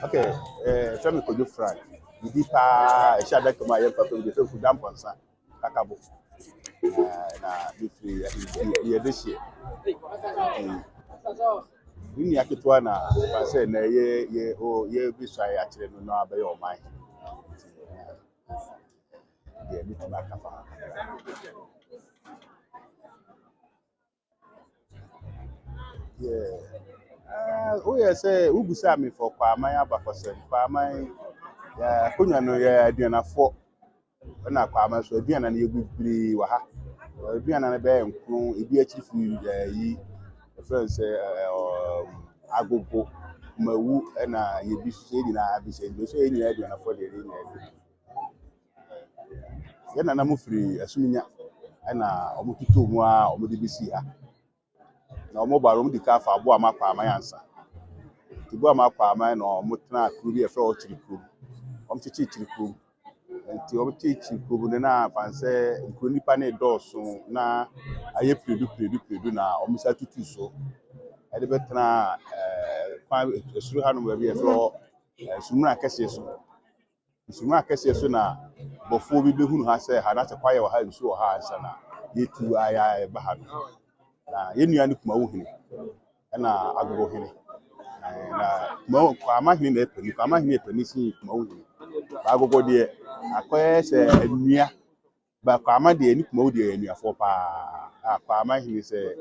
Okay, Femi Kojo Frank. Di pa e sha da kama ye papa de fe dam ponsa kakabo. Na bi free ye de shie. Ni akitwa na pa say na ye bi so ya kire no na abaye o man. Ye bi tuma kafa. Yeah. Oh yes, ubusa me for kwaman abakosem. Kwaman ya kunya no ya aduanafo na kwaman so aduana na yegubiri wa ha. Aduana na be nkru ebi achifu yi friends agogo mawu na yebi so nyina bi se so nyina aduanafo de ri na ya na mu firi asuminya na omututu mu a omudi bisi ha na omobaro mu dikafa abo amakwa amanyansa tibo amakwa aman na omutna kru bi efra ochiriku omchichiriku nti omchichiriku na fanse nkru nipa na doso na aye predu na omisa tutu so ede betna kwa esuru hanu ba bi efra sumuna kese so na bofo bi behunu ha se ha na se kwaye wa ha nsu ha ansa na yetu aya ba ha na yenua ni kuma wo hini na agogo hini na mo kwa mahini na epani kwa mahini epani si kuma wo hini agogo de akoye se enua ba kwa ma de ni kuma wo de enua fo pa kwa mahini se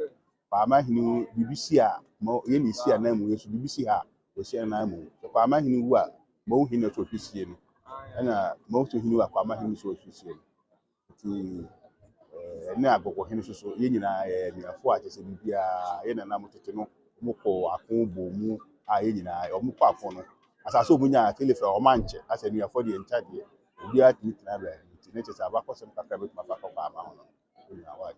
kwa mahini bibisi a mo ye ni si ana mu yesu bibisi ha o si ana mu kwa mahini wu a mo hini to fisie ni na mo to hini wa kwa mahini so fisie ni ne agogo hene so ye nyina niafo a chese bibia ye na na motete no moko akonbo mu a ye nyina o moko afo no asase omunya telefa o manche ase niafo de entade obi a timi tina ba ne chese abakosem kakra betu mafaka kwa ama hono nyina wa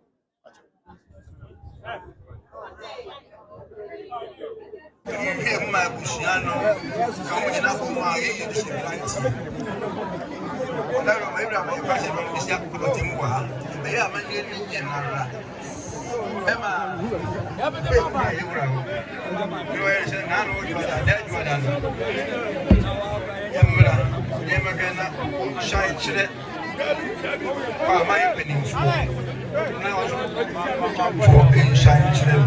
ma busiano kama jina kwa ma ye disiplanti ndaro maibra ma ifashe ba bisia kwa timwa be ya manje ni jenara ema ya yura yo ya se nano jwa da jwa da yamra yema kana shai chire kwa mai peninfu na wazo shai chire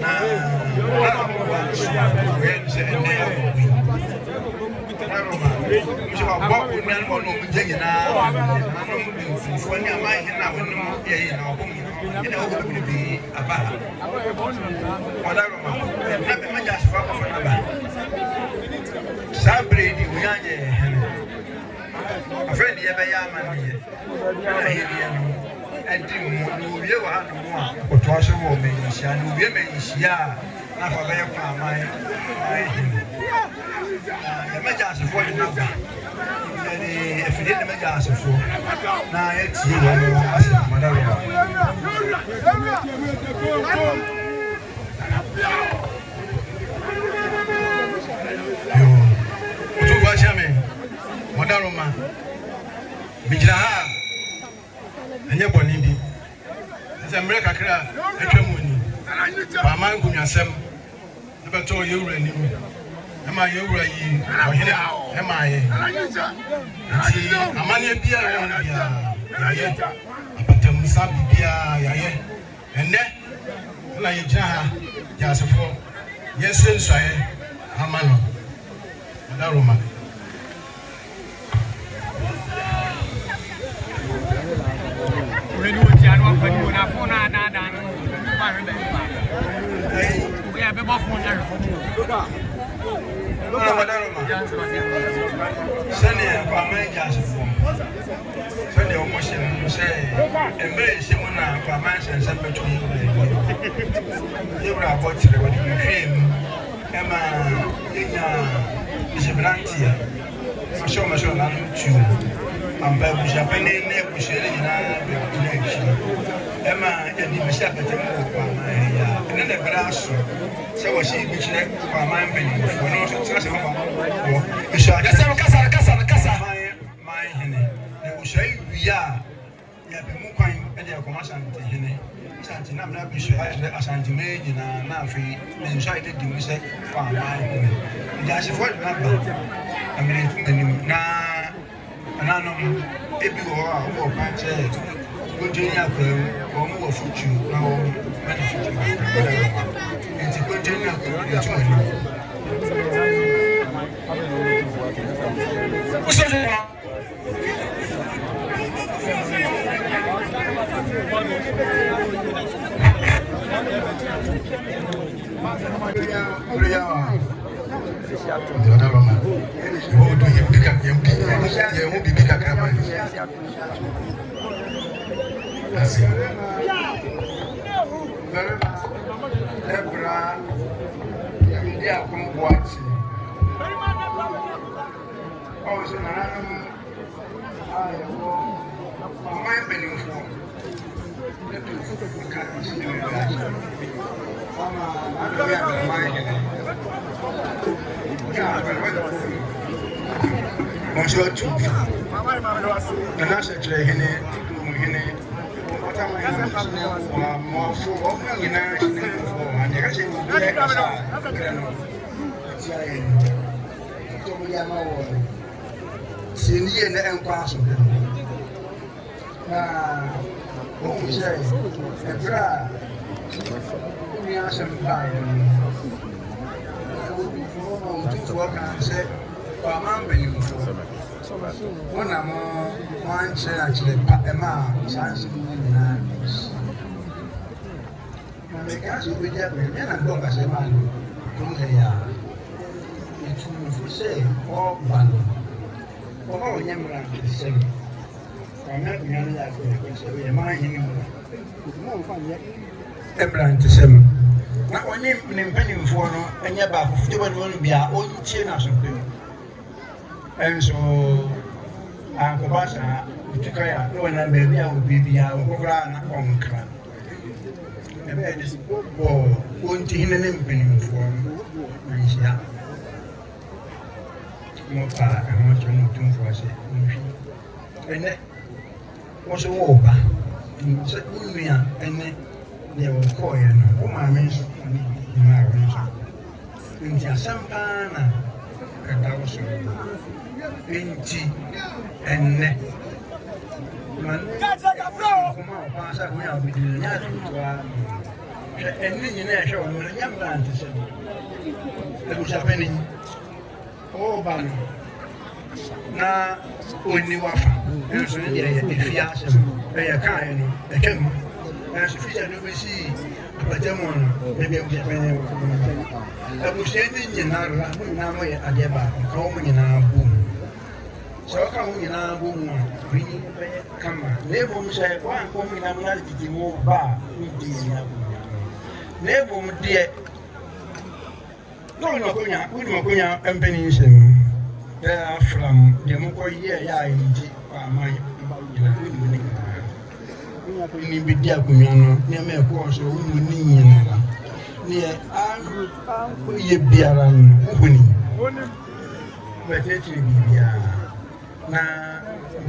na wense ene ya mjua bwa unyan mo no mjegi na no mfu ni amai na wonu ye na obo ina obo bi aba wala roma na be maja sfa ko na ba sabre di uyanje afrendi ye be ya mani na ye ye no edi wie wa hanu mu a otoaso wo me yisia no wie me yisia na fa be kwa mai ya meja asefo ni na ni efide ni meja asefo na ye tie wo no asefo madaro otu va chame madaro ma bijira ha enye boni bi se mre kakra atwamu ni ba man gunwasem e beto yewura ni mu e ma yewura yi ohine e ma ye amane bia ye on bia ya ye apatam sabi bia ya ye enne na ye gina ha jasefo ye sensuaye amano da roma When I phone out that done, we have a buff on there. Send a jasefo. Send your motion say, embrace him on a man and send between you. You are about to the dream. Emma, is a brantia. Show my show on you. I'm Japanese neighbor, Emma, and the Messiah, and then the grass. So was she which neck for my penny for no success of my henny. They will say, we are. ɛde akɔma asante hene asante nam na bi so ayɛ asante meji na afi ne nso ayɛ di mu sɛ fa aman hene ɛde ahyefo de na ba amene anim na ananom ebi wɔ hɔ a wɔbɔ ɔkwan sɛ kɔntɛni akɔɛ wɔn wɔ futu na wɔn mɛde futu ma nti kɔntɛni akɔɛ etu anim Bonjour tout. Maintenant, c'est très hene, hene. Moi, faut au moins il y a un c'est lié à un passe. Bon, c'est vrai. Il y a un c'est pas mal, mais one chair actually, Emma, Sans. The gas will be there, and I'm going to say, man, it's say, all one. All young man is the same. I'm not young like a mind anymore. Ebran to some. Not one name penny for no, and yet, but if you want to be our own chin or something. And so, Uncle Bassa, which I know, and baby, I will be the Oran on crap. And that is one thing in an penny for Malaysia. More part, I want to do for us. And that was a war. So, and they were coin, woman mentioned marriage. In Jasampana, and that was Inti and ne. Man, pass up we are with the Yatu and then you know, show me a young man to say. There was happening. Oh, Banu. Now, only waffle. If you ask him, they are kind, they come. As if you see, but them one, maybe I'm getting I was sending you now, now at the back, coming in our boom. So come in our boom, we come. Never say, one coming and not the more bar. Never, dear. No, we don't go and pennies him. They are from the Moko year, my ni bidia kunyono ni me ko so wu ni nyina ni an ye biara no huni beteti bibia na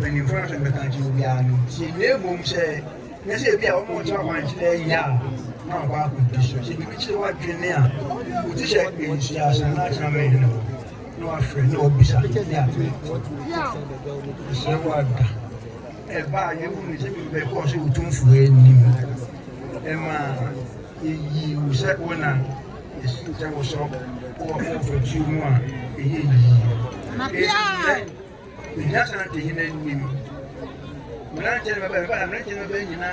beni france betati bibia no si le bom se ne se bia o mo twa wan chire ya na ba ku diso si bi chire wa dwene a o ti se pe si asa na cha me no afre no obisa ya se wa da eba ye wu ni se bi be ko se utun fu eni e ma yi u se wona esi te wo so ko fo ti mu a e yi mapia ni ya sana te hina ni mna te ba mna te ba ni na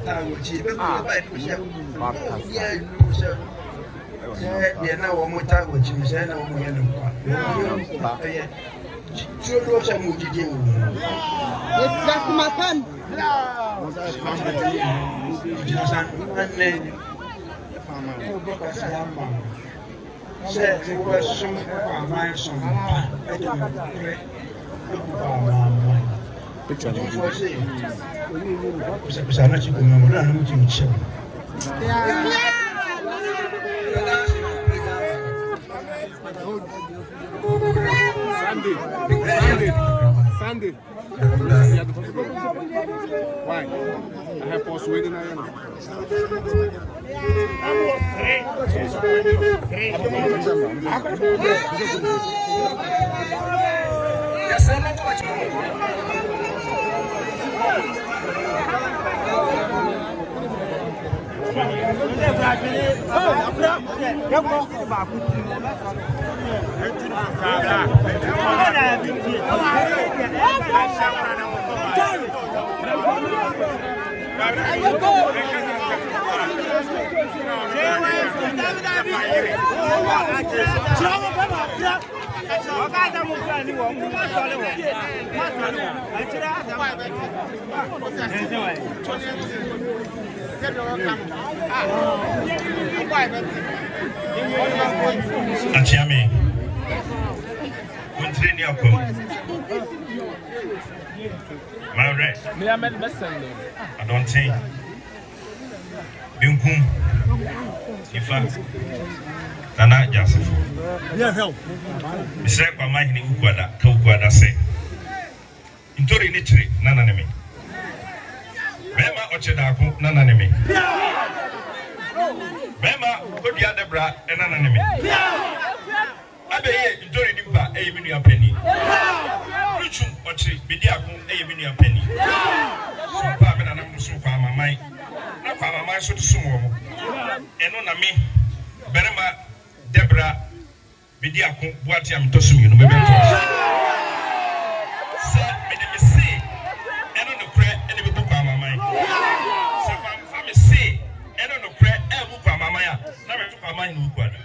ta wo chi be ko ba ku se ya lu se ye na wo mo ta wo chi se na wo mo ye no kwa tu lo se mu di o Exactly. Sunday. Why? I have post waiting now. Achiame. Country ni ako. Mare. Me am the best seller. I don't think. Binkum. In fact, Nana Joseph. Yeah, help. Mr. Kwama hini ukwada se. Intori ni chiri nana nemi. Bema ochedako nana nemi. Bema kodia debra nana nemi. Abeye intori nimba minu ya penny. Ruchum ochiri bidiako minu ya penny. Sumpa mena namusu kwa mamai. Na kwa mamai so sumo. Eno na mi berema debra bidiako buati ya mtosu mi no bebe to. Se me de see eno no kre ene be kwa mamai. Se fa me see eno no kre e bu kwa mamai na me to kwa mamai no kwa.